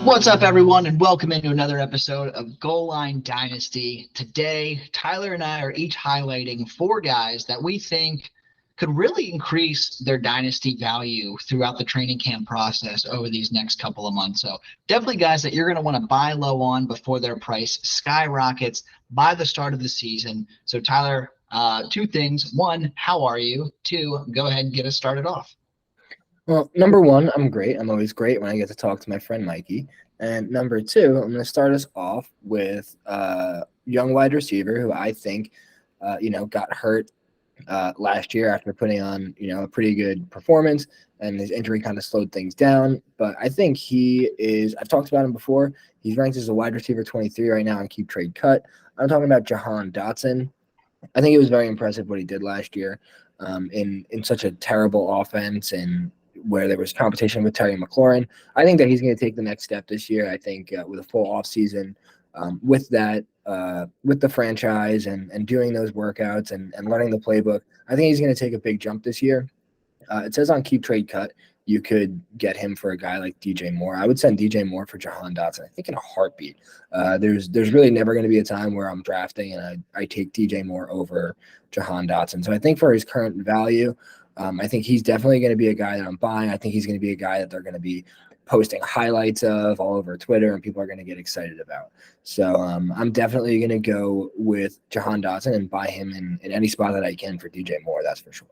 What's up, everyone, and welcome into another episode of Goal Line Dynasty. Today, Tyler and I are each highlighting four guys that we think could really increase their dynasty value throughout the training camp process over these next couple of months. So definitely guys that you're going to want to buy low on before their price skyrockets by the start of the season. So Tyler, two things. One, how are you? Two, go ahead and get us started off. Well, number one, I'm great. I'm always great when I get to talk to my friend Mikey. And number two, I'm going to start us off with a young wide receiver who I think, got hurt last year after putting on, a pretty good performance, and his injury kind of slowed things down. But I think I've talked about him before. He's ranked as a wide receiver 23 right now on Keep Trade Cut. I'm talking about Jahan Dotson. I think it was very impressive what he did last year in such a terrible offense and where there was competition with Terry McLaurin. I think that he's going to take the next step this year. I think with a full offseason, with the franchise and doing those workouts and learning the playbook, I think he's going to take a big jump this year. It says on Keep Trade Cut, you could get him for a guy like DJ Moore. I would send DJ Moore for Jahan Dotson, I think, in a heartbeat. There's really never going to be a time where I'm drafting and I take DJ Moore over Jahan Dotson. So I think for his current value, I think he's definitely going to be a guy that I'm buying. I think he's going to be a guy that they're going to be posting highlights of all over Twitter and people are going to get excited about. So I'm definitely going to go with Jahan Dotson and buy him in any spot that I can for DJ Moore, that's for sure.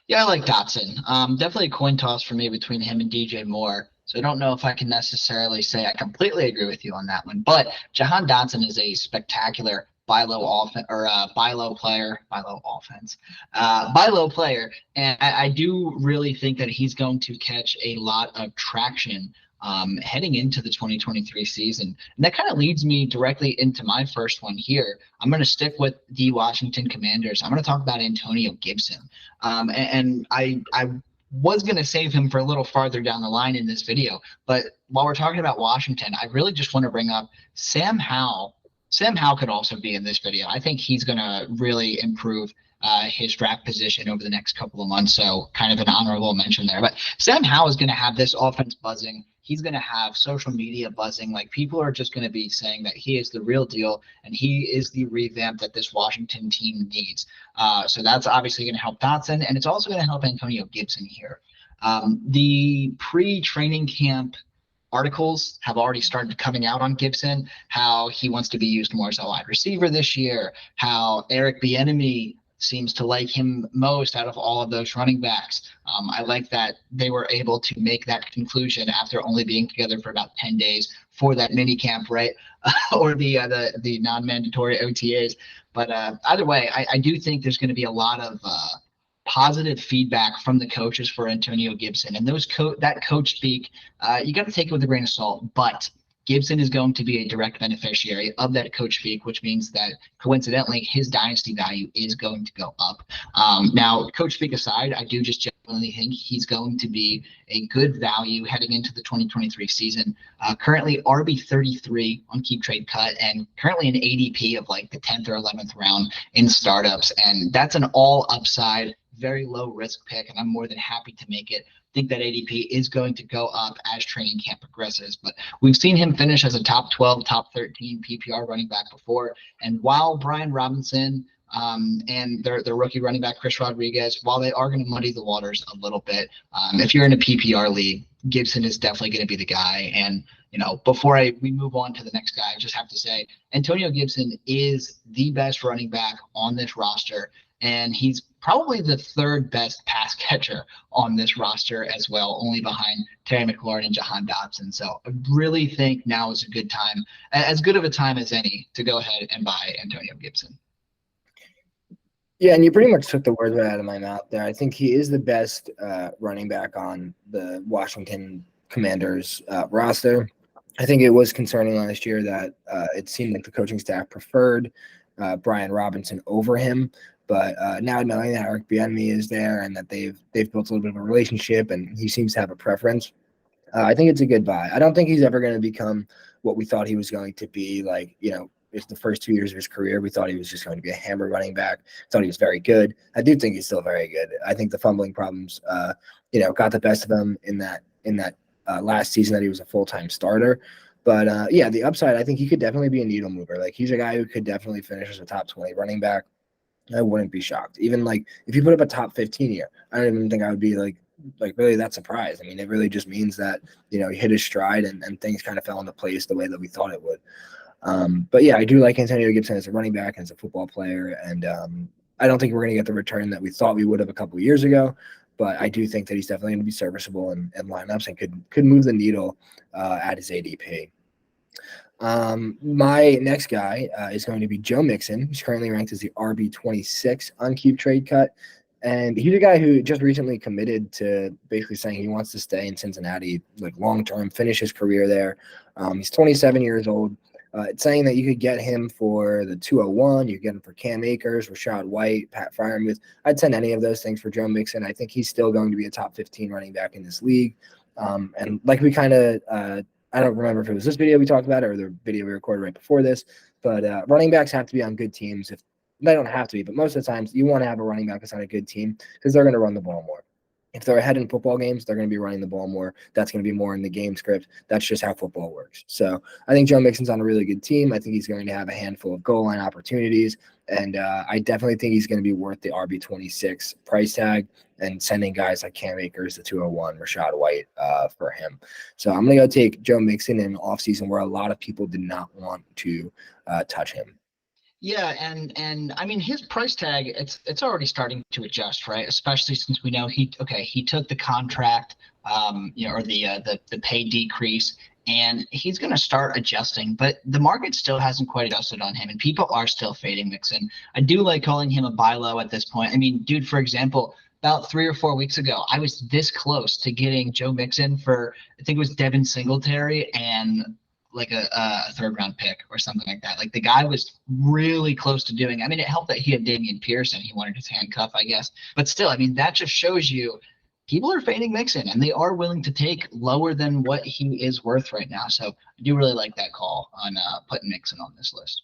Yeah, I like Dotson. Definitely a coin toss for me between him and DJ Moore. So I don't know if I can necessarily say I completely agree with you on that one. But Jahan Dotson is a spectacular buy low player, and I do really think that he's going to catch a lot of traction heading into the 2023 season. And that kind of leads me directly into my first one here. I'm going to stick with the Washington Commanders. I'm going to talk about Antonio Gibson. And I was going to save him for a little farther down the line in this video. But while we're talking about Washington, I really just want to bring up Sam Howell. Sam Howell could also be in this video. I think he's going to really improve his draft position over the next couple of months. So kind of an honorable mention there. But Sam Howell is going to have this offense buzzing. He's going to have social media buzzing. Like, people are just going to be saying that he is the real deal and he is the revamp that this Washington team needs. So that's obviously going to help Dotson, and it's also going to help Antonio Gibson here. The pre-training camp articles have already started coming out on Gibson, how he wants to be used more as a wide receiver this year, how Eric Bieniemy seems to like him most out of all of those running backs. I like that they were able to make that conclusion after only being together for about 10 days for that mini camp, right? Or the non-mandatory OTAs. But either way, I do think there's going to be a lot of positive feedback from the coaches for Antonio Gibson, and that coach speak, you got to take it with a grain of salt, but Gibson is going to be a direct beneficiary of that coach speak, which means that coincidentally his dynasty value is going to go up. Now, coach speak aside, I do just genuinely think he's going to be a good value heading into the 2023 season. Currently RB 33 on Keep Trade Cut, and currently an ADP of like the 10th or 11th round in startups, and that's an all upside, very low risk pick, and I'm more than happy to make it. I think that ADP is going to go up as training camp progresses, but we've seen him finish as a top 12, top 13 PPR running back before. And while Brian Robinson and their rookie running back Chris Rodriguez, while they are going to muddy the waters a little bit, if you're in a PPR league, Gibson is definitely going to be the guy. And before we move on to the next guy, I just have to say Antonio Gibson is the best running back on this roster, and he's probably the third best pass catcher on this roster as well, only behind Terry McLaurin and Jahan Dotson. So I really think now is a good time, as good of a time as any, to go ahead and buy Antonio Gibson. Yeah, and you pretty much took the words right out of my mouth there. I think he is the best running back on the Washington Commanders roster. I think it was concerning last year that it seemed like the coaching staff preferred Brian Robinson over him. But now knowing that Eric Bieniemy is there and that they've built a little bit of a relationship and he seems to have a preference, I think it's a good buy. I don't think he's ever going to become what we thought he was going to be. Like, it's the first 2 years of his career, we thought he was just going to be a hammer running back. Thought he was very good. I do think he's still very good. I think the fumbling problems, got the best of him in that last season that he was a full-time starter. But yeah, the upside, I think he could definitely be a needle mover. Like, he's a guy who could definitely finish as a top 20 running back. I wouldn't be shocked. Even like if you put up a top 15 here, I don't even think I would be like really that surprised. I mean, it really just means that, he hit his stride and things kind of fell into place the way that we thought it would. But yeah, I do like Antonio Gibson as a running back and as a football player. And I don't think we're going to get the return that we thought we would have a couple of years ago. But I do think that he's definitely going to be serviceable in lineups and could move the needle at his ADP. My next guy is going to be Joe Mixon. He's currently ranked as the RB26 on Cube Trade Cut. And he's a guy who just recently committed to basically saying he wants to stay in Cincinnati, like long-term, finish his career there. He's 27 years old. It's saying that you could get him for the 201. You could get him for Cam Akers, Rashad White, Pat Freiermuth. I'd send any of those things for Joe Mixon. I think he's still going to be a top 15 running back in this league. And like we kind of I don't remember if it was this video we talked about or the video we recorded right before this, but running backs have to be on good teams. If they don't have to be, but most of the times you want to have a running back that's on a good team because they're going to run the ball more. If they're ahead in football games, they're going to be running the ball more. That's going to be more in the game script. That's just how football works. So I think Joe Mixon's on a really good team. I think he's going to have a handful of goal line opportunities. And I definitely think he's going to be worth the RB26 price tag and sending guys like Cam Akers, the 201, Rashad White for him. So I'm going to go take Joe Mixon in an offseason where a lot of people did not want to touch him. Yeah, and I mean his price tag, it's already starting to adjust, right? Especially since we know he took the contract, or the pay decrease, and he's going to start adjusting. But the market still hasn't quite adjusted on him, and people are still fading Mixon. I do like calling him a buy low at this point. I mean, dude, for example, about 3 or 4 weeks ago, I was this close to getting Joe Mixon for, I think it was Devin Singletary and like a third round pick or something like that. Like the guy was really close to doing. I mean, it helped that he had Damian Pierce and he wanted his handcuff, I guess. But still, I mean, that just shows you people are fading Mixon and they are willing to take lower than what he is worth right now. So I do really like that call on putting Mixon on this list.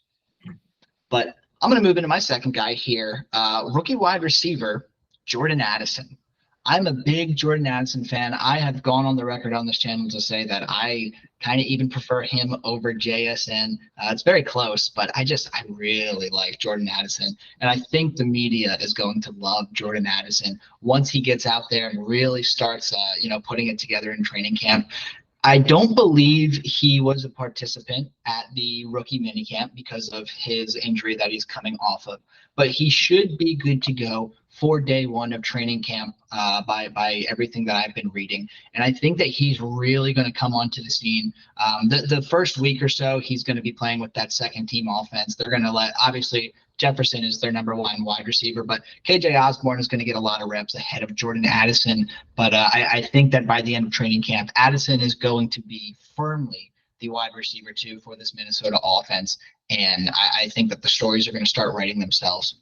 But I'm going to move into my second guy here, rookie wide receiver Jordan Addison. I'm a big Jordan Addison fan. I have gone on the record on this channel to say that I kind of even prefer him over JSN. It's very close, but I really like Jordan Addison. And I think the media is going to love Jordan Addison once he gets out there and really starts, putting it together in training camp. I don't believe he was a participant at the rookie minicamp because of his injury that he's coming off of, but he should be good to go for day one of training camp by everything that I've been reading. And I think that he's really going to come onto the scene. The first week or so, he's going to be playing with that second team offense. They're going to obviously, Jefferson is their number one wide receiver, but KJ Osborne is going to get a lot of reps ahead of Jordan Addison. But I think that by the end of training camp, Addison is going to be firmly the wide receiver too for this Minnesota offense. And I think that the stories are going to start writing themselves.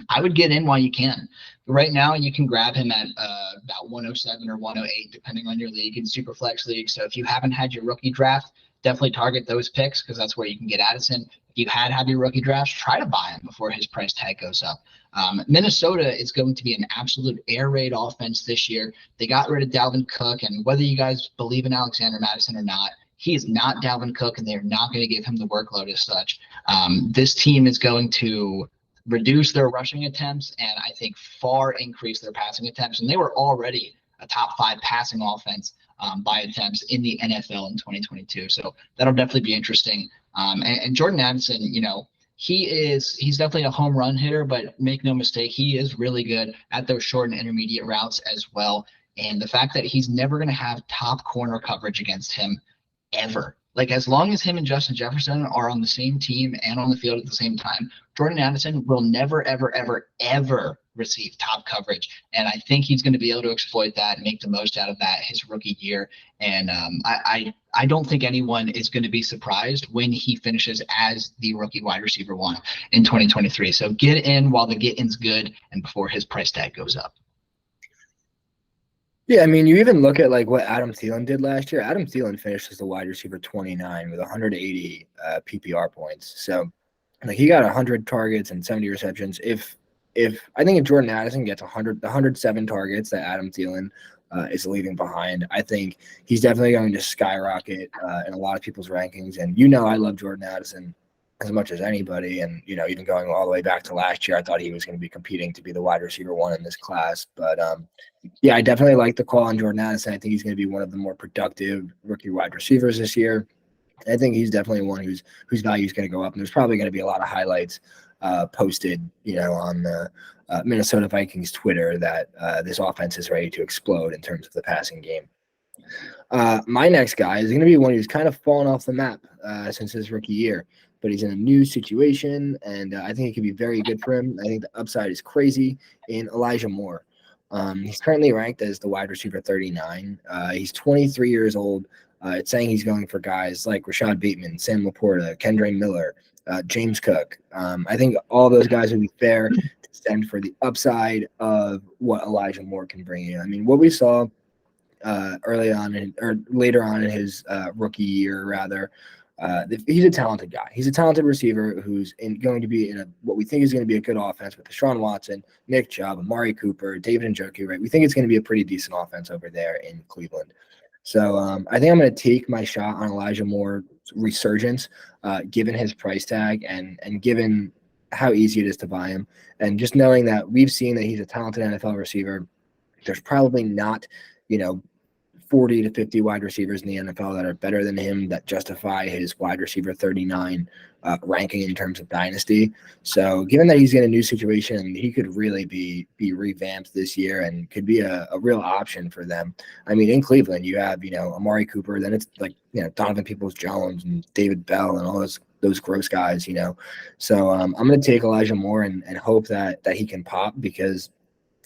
I would get in while you can. Right now, you can grab him at about 107 or 108, depending on your league in Superflex league. So if you haven't had your rookie draft, definitely target those picks because that's where you can get Addison. If you had your rookie drafts, try to buy him before his price tag goes up. Minnesota is going to be an absolute air raid offense this year. They got rid of Dalvin Cook, and whether you guys believe in Alexander Mattison or not, he is not Dalvin Cook, and they're not going to give him the workload as such. This team is going to reduce their rushing attempts and I think far increase their passing attempts. And they were already a top 5 passing offense by attempts in the NFL in 2022. So that'll definitely be interesting. And Jordan Addison, he's definitely a home run hitter, but make no mistake, he is really good at those short and intermediate routes as well. And the fact that he's never going to have top corner coverage against him ever. Like, as long as him and Justin Jefferson are on the same team and on the field at the same time, Jordan Addison will never, ever, ever, ever receive top coverage. And I think he's going to be able to exploit that and make the most out of that his rookie year. And I don't think anyone is going to be surprised when he finishes as the rookie wide receiver 1 in 2023. So get in while the get-in's good and before his price tag goes up. Yeah, I mean, you even look at like what Adam Thielen did last year. Adam Thielen finished as the wide receiver 29 with 180 PPR points. So like he got 100 targets and 70 receptions. If I think if Jordan Addison gets 107 targets that Adam Thielen is leaving behind. I think he's definitely going to skyrocket in a lot of people's rankings. And I love Jordan Addison as much as anybody. And, even going all the way back to last year, I thought he was going to be competing to be the wide receiver one in this class. But I definitely like the call on Jordan Addison. I think he's going to be one of the more productive rookie wide receivers this year. I think he's definitely one whose value is going to go up. And there's probably going to be a lot of highlights posted, on the Minnesota Vikings Twitter that this offense is ready to explode in terms of the passing game. My next guy is going to be one who's kind of fallen off the map since his rookie year, but he's in a new situation, and I think it could be very good for him. I think the upside is crazy in Elijah Moore. He's currently ranked as the wide receiver 39. He's 23 years old. It's saying he's going for guys like Rashad Bateman, Sam Laporta, Kendre Miller, James Cook. I think all those guys would be fair to send for the upside of what Elijah Moore can bring in. I mean, what we saw early on or later on in his rookie year, rather, he's a talented guy. He's a talented receiver who's going to be in what we think is going to be a good offense with Deshaun Watson, Nick Chubb, Amari Cooper, David Njoku, right? We think it's going to be a pretty decent offense over there in Cleveland. So I think I'm going to take my shot on Elijah Moore's resurgence, given his price tag and given how easy it is to buy him. And just knowing that we've seen that he's a talented NFL receiver, there's probably not, 40 to 50 wide receivers in the NFL that are better than him that justify his wide receiver 39 ranking in terms of Dynasty. So given that he's in a new situation, he could really be revamped this year and could be a real option for them. I mean, in Cleveland, you have, Amari Cooper, then it's like, Donovan Peoples-Jones and David Bell and all those gross guys, So I'm going to take Elijah Moore and hope that he can pop, because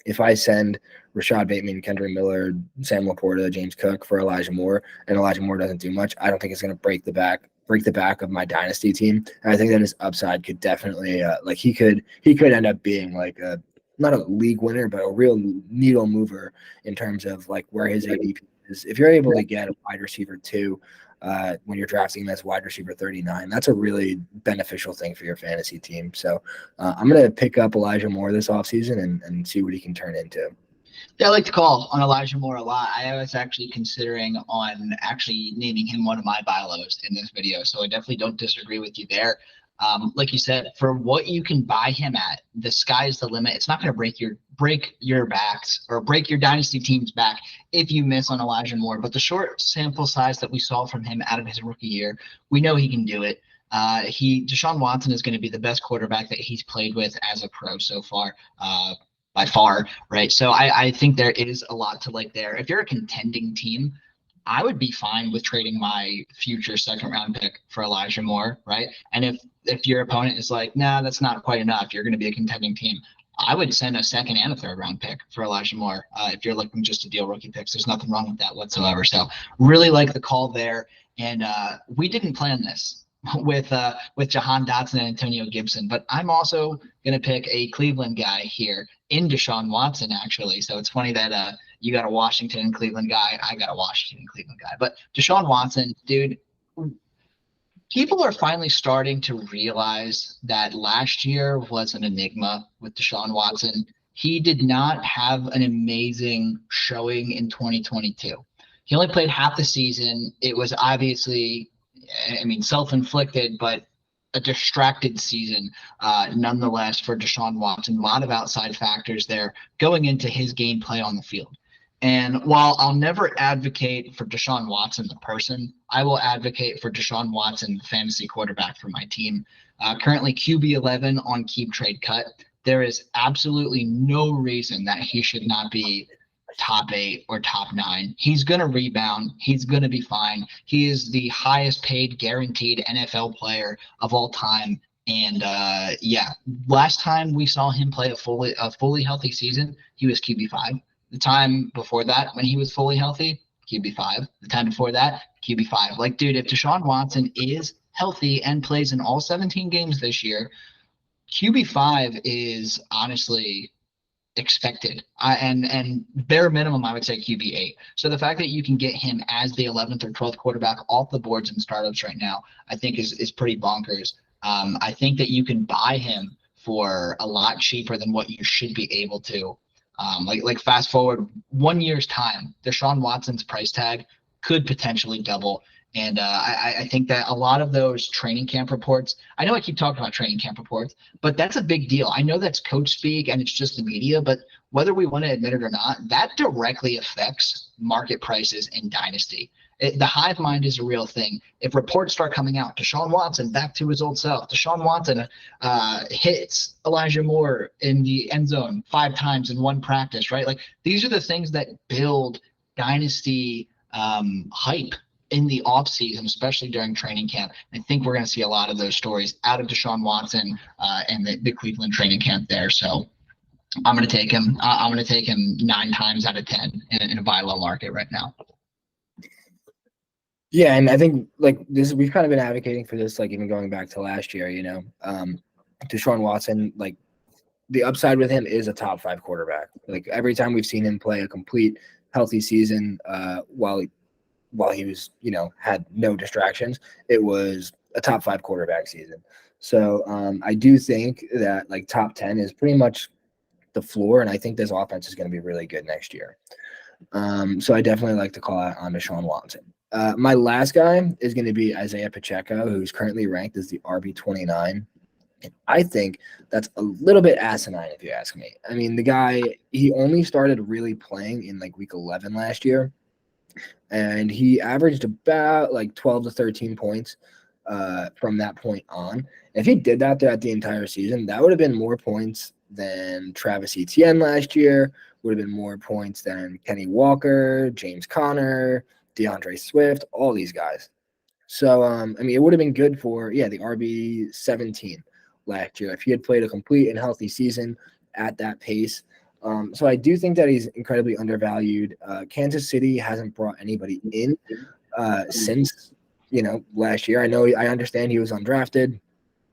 if I send Rashad Bateman, Kendre Miller, Sam Laporta, James Cook for Elijah Moore, and Elijah Moore doesn't do much, I don't think it's going to break the back of my dynasty team. And I think that his upside could definitely he could end up being like not a league winner, but a real needle mover in terms of like where his ADP is. If you're able to get a wide receiver 2 when you're drafting him as wide receiver 39, that's a really beneficial thing for your fantasy team. So I'm going to pick up Elijah Moore this offseason and see what he can turn into. Yeah, I like to call on Elijah Moore a lot. I was actually considering on actually naming him one of my buy lows in this video, so I definitely don't disagree with you there. Like you said, for what you can buy him at, the sky's the limit. It's not going to break your backs or break your dynasty team's back if you miss on Elijah Moore. But the short sample size that we saw from him out of his rookie year, we know he can do it. Deshaun Watson is going to be the best quarterback that he's played with as a pro so far, by far, right? So I think there is a lot to like there. If you're a contending team, I would be fine with trading my future second round pick for Elijah Moore, right? And if your opponent is like, nah, that's not quite enough, you're going to be a contending team, I would send a second and a third round pick for Elijah Moore. If you're looking just to deal rookie picks, there's nothing wrong with that whatsoever. So really like the call there. And we didn't plan this with Jahan Dotson and Antonio Gibson, but I'm also going to pick a Cleveland guy here in Deshaun Watson, actually. So it's funny that you got a Washington and Cleveland guy. I got a Washington and Cleveland guy. But Deshaun Watson, dude, people are finally starting to realize that last year was an enigma with Deshaun Watson. He did not have an amazing showing in 2022. He only played half the season. It was obviously, self-inflicted, but a distracted season nonetheless for Deshaun Watson. A lot of outside factors there going into his gameplay on the field. And while I'll never advocate for Deshaun Watson, the person, I will advocate for Deshaun Watson, the fantasy quarterback for my team. Currently QB 11 on Keep Trade Cut. There is absolutely no reason that he should not be top 8 or top 9. He's going to rebound. He's going to be fine. He is the highest paid guaranteed NFL player of all time. And last time we saw him play a fully healthy season, he was QB5. The time before that, when he was fully healthy, QB5. The time before that, QB5. Like, dude, if Deshaun Watson is healthy and plays in all 17 games this year, QB5 is honestly expected. And bare minimum, I would say QB8. So the fact that you can get him as the 11th or 12th quarterback off the boards in startups right now, I think is pretty bonkers. I think that you can buy him for a lot cheaper than what you should be able to. Like fast forward 1 year's time, Deshaun Watson's price tag could potentially double. And I think that a lot of those training camp reports, I know I keep talking about training camp reports, but that's a big deal. I know that's coach speak and it's just the media, but whether we want to admit it or not, that directly affects market prices in Dynasty. The hive mind is a real thing. If reports start coming out, Deshaun Watson back to his old self. Deshaun Watson hits Elijah Moore in the end zone 5 times in one practice, right? Like these are the things that build Dynasty hype in the offseason, especially during training camp. I think we're going to see a lot of those stories out of Deshaun Watson and the Cleveland training camp there. So I'm going to take him. I'm going to take him 9 times out of 10 in a buy low market right now. Yeah, and I think like this, we've kind of been advocating for this, like even going back to last year. Deshaun Watson, like the upside with him is a top 5 quarterback. Like every time we've seen him play a complete healthy season, while he was, had no distractions, it was a top 5 quarterback season. So I do think that like top 10 is pretty much the floor, and I think this offense is going to be really good next year. So I definitely like to call out on Deshaun Watson. My last guy is going to be Isaiah Pacheco, who's currently ranked as the RB29. And I think that's a little bit asinine, if you ask me. I mean, the guy, he only started really playing in like week 11 last year, and he averaged about like 12 to 13 points from that point on. If he did that throughout the entire season, that would have been more points than Travis Etienne last year, would have been more points than Kenny Walker, James Conner, DeAndre Swift, all these guys. So, it would have been good for, the RB17 last year if he had played a complete and healthy season at that pace. So I do think that he's incredibly undervalued. Kansas City hasn't brought anybody in since, last year. I understand he was undrafted.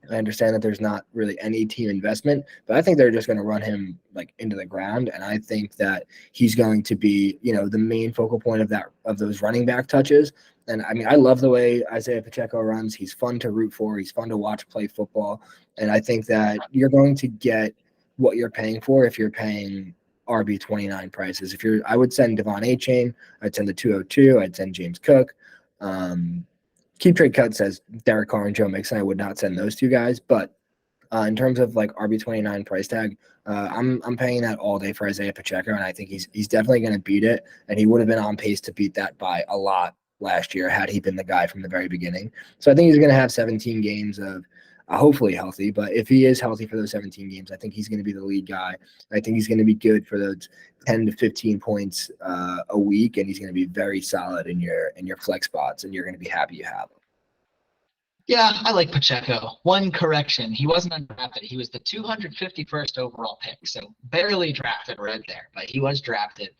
I understand that there's not really any team investment, but I think they're just going to run him like into the ground. And I think that he's going to be, the main focal point of those running back touches. And I love the way Isaiah Pacheco runs. He's fun to root for. He's fun to watch play football. And I think that you're going to get what you're paying for if you're paying RB29 prices. I would send Devon A-Chain. I'd send the 202. I'd send James Cook. Keep Trade Cut says Derek Carr and Joe Mixon. I would not send those 2 guys, but in terms of like RB29 price tag, I'm paying that all day for Isaiah Pacheco, and I think he's definitely going to beat it, and he would have been on pace to beat that by a lot last year had he been the guy from the very beginning. So I think he's going to have 17 games of hopefully healthy, but if he is healthy for those 17 games, I think he's going to be the lead guy. I think he's going to be good for those 10 to 15 points a week, and he's going to be very solid in your flex spots, and you're going to be happy you have him. Yeah, I like Pacheco. One correction, he wasn't undrafted. He was the 251st overall pick, so barely drafted right there, but he was drafted.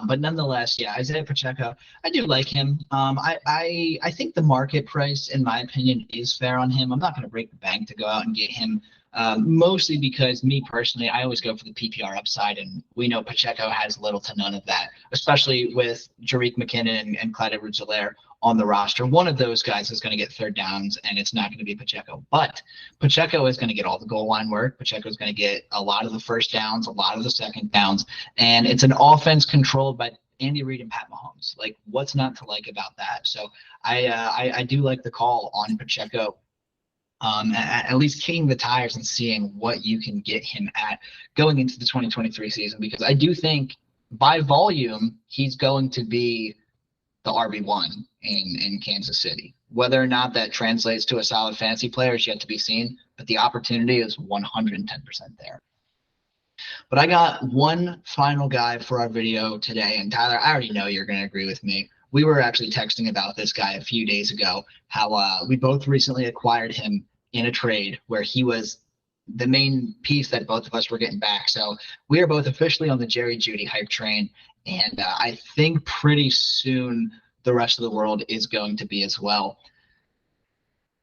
But nonetheless, yeah, Isaiah Pacheco, I do like him. I think the market price, in my opinion, is fair on him. I'm not going to break the bank to go out and get him, mostly because me personally, I always go for the PPR upside, and we know Pacheco has little to none of that, especially with Jerick McKinnon and Clyde Edwards-Helaire on the roster. One of those guys is going to get third downs, and it's not going to be Pacheco. But Pacheco is going to get all the goal line work. Pacheco is going to get a lot of the first downs, a lot of the second downs, and it's an offense controlled by Andy Reid and Pat Mahomes. Like, what's not to like about that? So I do like the call on Pacheco. At least kicking the tires and seeing what you can get him at going into the 2023 season, because I do think by volume he's going to be the RB1 in Kansas City. Whether or not that translates to a solid fantasy player is yet to be seen, but the opportunity is 110% there. But I got one final guy for our video today, and Tyler, I already know you're going to agree with me. We were actually texting about this guy a few days ago, how we both recently acquired him in a trade where he was the main piece that both of us were getting back. So we are both officially on the Jerry Jeudy hype train, and I think pretty soon the rest of the world is going to be as well.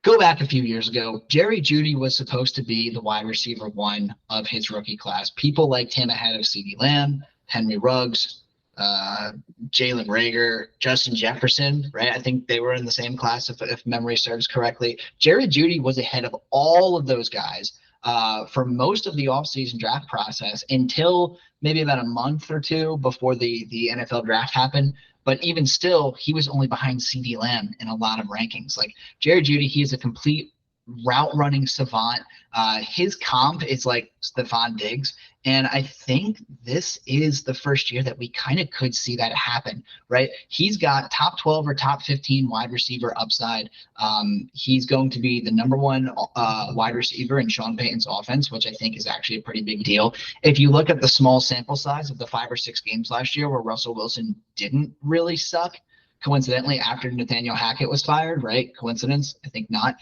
Go back a few years ago, Jerry Jeudy was supposed to be the wide receiver 1 of his rookie class. People liked him ahead of CeeDee Lamb, Henry Ruggs, Jalen Reagor, Justin Jefferson, right? I think they were in the same class if memory serves correctly. Jerry Jeudy was ahead of all of those guys for most of the offseason draft process until maybe about a month or two before the NFL draft happened. But even still, he was only behind CeeDee Lamb in a lot of rankings. Like Jerry Jeudy, he is a complete route running savant. His comp is like Stephon Diggs. And I think this is the first year that we kind of could see that happen, right? He's got top 12 or top 15 wide receiver upside. He's going to be the number one wide receiver in Sean Payton's offense, which I think is actually a pretty big deal. If you look at the small sample size of the 5 or 6 games last year where Russell Wilson didn't really suck, coincidentally after Nathaniel Hackett was fired, right? Coincidence? I think not.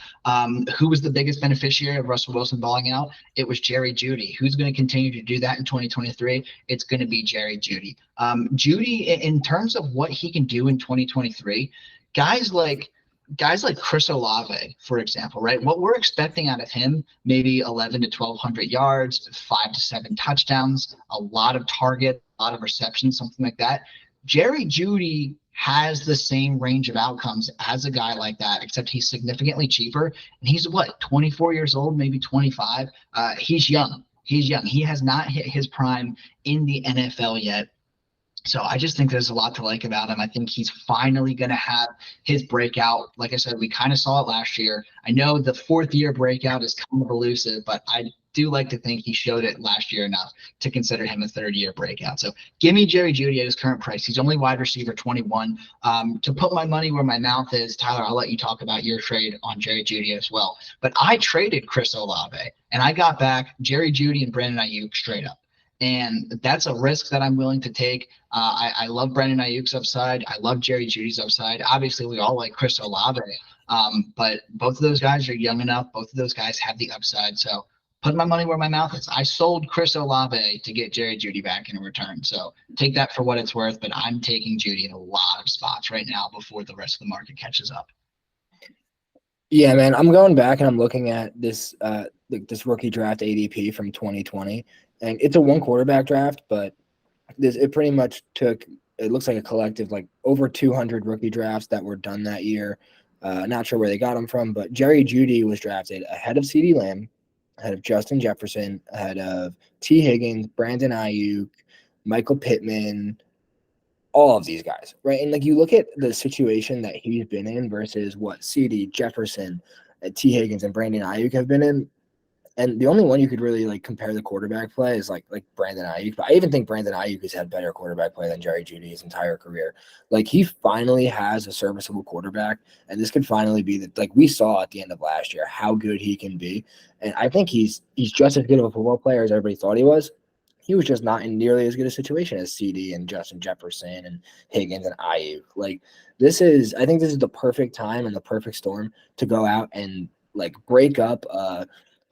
Who was the biggest beneficiary of Russell Wilson balling out? It was Jerry Jeudy. Who's going to continue to do that in 2023? It's going to be Jerry Jeudy. Jeudy, in terms of what he can do in 2023, guys like Chris Olave, for example, right? What we're expecting out of him, maybe 11 to 1,200 yards, 5 to 7 touchdowns, a lot of target, a lot of receptions, something like that. Jerry Jeudy has the same range of outcomes as a guy like that, except he's significantly cheaper. And he's 24 years old, maybe 25. He's young. He has not hit his prime in the NFL yet. So I just think there's a lot to like about him. I think he's finally going to have his breakout. Like I said, we kind of saw it last year. I know the 4th-year breakout is kind of elusive, but I do like to think he showed it last year enough to consider him a 3rd-year breakout. So give me Jerry Jeudy at his current price. He's only wide receiver 21. To put my money where my mouth is, Tyler, I'll let you talk about your trade on Jerry Jeudy as well. But I traded Chris Olave, and I got back Jerry Jeudy and Brandon Ayuk straight up. And that's a risk that I'm willing to take. I love Brandon Ayuk's upside. I love Jerry Jeudy's upside. Obviously, we all like Chris Olave, but both of those guys are young enough. Both of those guys have the upside. So put my money where my mouth is. I sold Chris Olave to get Jerry Jeudy back in return. So take that for what it's worth, but I'm taking Jeudy in a lot of spots right now before the rest of the market catches up. Yeah, man, I'm going back and I'm looking at this this rookie draft ADP from 2020, and it's a 1 quarterback draft, but it pretty much took, it looks like a collective like over 200 rookie drafts that were done that year. Not sure where they got them from, but Jerry Jeudy was drafted ahead of CeeDee Lamb, ahead of Justin Jefferson, ahead of T. Higgins, Brandon Ayuk, Michael Pittman, all of these guys, right? And like you look at the situation that he's been in versus what CD, Jefferson, T. Higgins, and Brandon Ayuk have been in. And the only one you could really like compare the quarterback play is like Brandon Ayuk. But I even think Brandon Ayuk has had better quarterback play than Jerry Jeudy his entire career. Like he finally has a serviceable quarterback, and this could finally be that. Like we saw at the end of last year how good he can be, and I think he's just as good of a football player as everybody thought he was. He was just not in nearly as good a situation as CD and Justin Jefferson and Higgins and Ayuk. Like I think this is the perfect time and the perfect storm to go out and like break up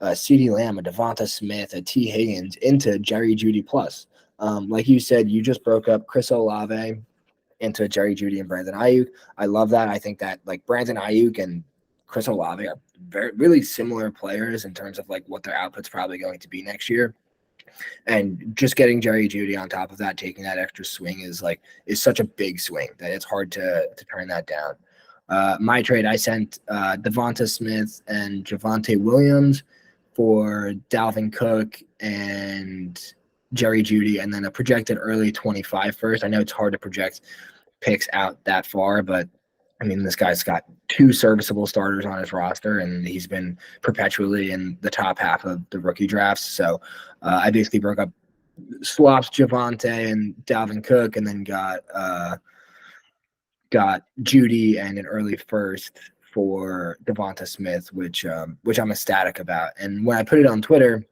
CeeDee Lamb, a Devonta Smith, a T. Higgins into Jerry Jeudy plus. Like you said, you just broke up Chris Olave into Jerry Jeudy and Brandon Ayuk. I love that. I think that like Brandon Ayuk and Chris Olave are really similar players in terms of like what their output's probably going to be next year. And just getting Jerry Jeudy on top of that, taking that extra swing is such a big swing that it's hard to turn that down. My trade, I sent Devonta Smith and Javonte Williams for Dalvin Cook and Jerry Jeudy, and then a projected early 25 first. I know it's hard to project picks out that far, but I mean, this guy's got 2 serviceable starters on his roster, and he's been perpetually in the top half of the rookie drafts. So I basically swapped Javonte and Dalvin Cook, and then got Jeudy and an early first for Devonta Smith, which I'm ecstatic about. And when I put it on Twitter,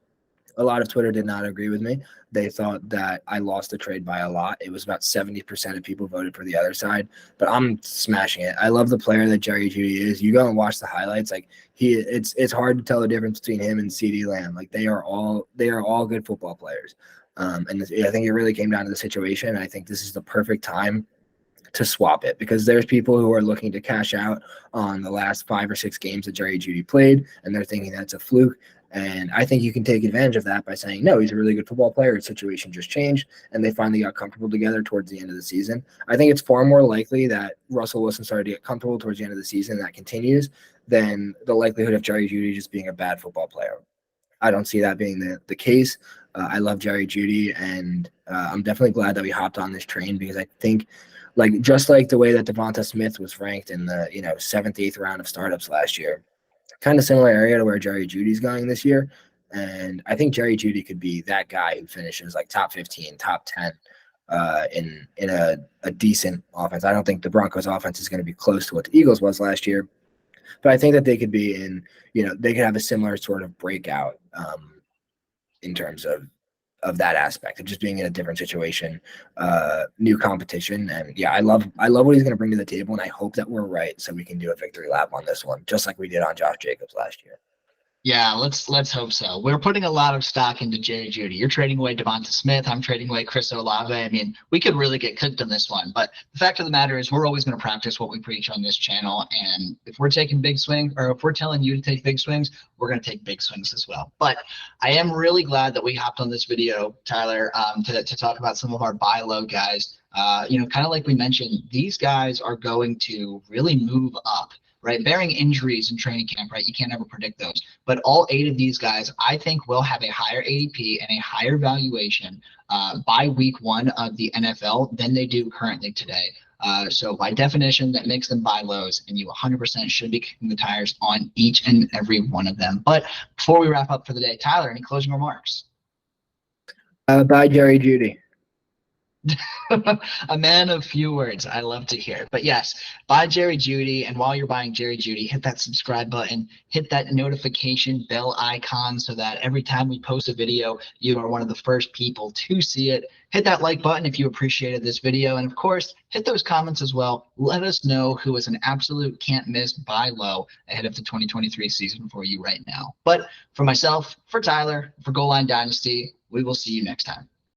a lot of Twitter did not agree with me. They thought that I lost the trade by a lot. It was about 70% of people voted for the other side, but I'm smashing it. I love the player that Jerry Jeudy is. You go and watch the highlights. Like it's hard to tell the difference between him and CeeDee Lamb. Like they are all good football players. And I think it really came down to the situation. I think this is the perfect time to swap it because there's people who are looking to cash out on the last 5 or 6 games that Jerry Jeudy played, and they're thinking that's a fluke. And I think you can take advantage of that by saying, no, he's a really good football player. His situation just changed, and they finally got comfortable together towards the end of the season. I think it's far more likely that Russell Wilson started to get comfortable towards the end of the season and that continues than the likelihood of Jerry Jeudy just being a bad football player. I don't see that being the case. I love Jerry Jeudy, and I'm definitely glad that we hopped on this train because I think, like just like the way that Devonta Smith was ranked in the 7th, 8th round of startups last year, kind of similar area to where Jerry Judy's going this year. And I think Jerry Jeudy could be that guy who finishes like top 15, top 10 in a decent offense. I don't think the Broncos offense is going to be close to what the Eagles was last year, but I think that they could be in, they could have a similar sort of breakout in terms of that aspect of just being in a different situation, new competition. And yeah, I love what he's going to bring to the table. And I hope that we're right so we can do a victory lap on this one, just like we did on Josh Jacobs last year. Yeah, let's hope so. We're putting a lot of stock into Jerry Jeudy. You're trading away Devonta Smith. I'm trading away Chris Olave. I mean, we could really get cooked on this one. But the fact of the matter is we're always going to practice what we preach on this channel. And if we're taking big swings, or if we're telling you to take big swings, we're going to take big swings as well. But I am really glad that we hopped on this video, Tyler, to talk about some of our buy low guys. Kind of like we mentioned, these guys are going to really move up, right? Bearing injuries in training camp, right? You can't ever predict those. But all 8 of these guys, I think, will have a higher ADP and a higher valuation by week 1 of the NFL than they do currently today. So by definition, that makes them buy lows, and you 100% should be kicking the tires on each and every one of them. But before we wrap up for the day, Tyler, any closing remarks? Buy Jerry Jeudy. A man of few words. I love to hear it. But yes, buy Jerry Jeudy. And while you're buying Jerry Jeudy, hit that subscribe button, hit that notification bell icon so that every time we post a video, you are one of the first people to see it. Hit that like button if you appreciated this video. And of course, hit those comments as well. Let us know who is an absolute can't miss buy low ahead of the 2023 season for you right now. But for myself, for Tyler, for Goal Line Dynasty, we will see you next time.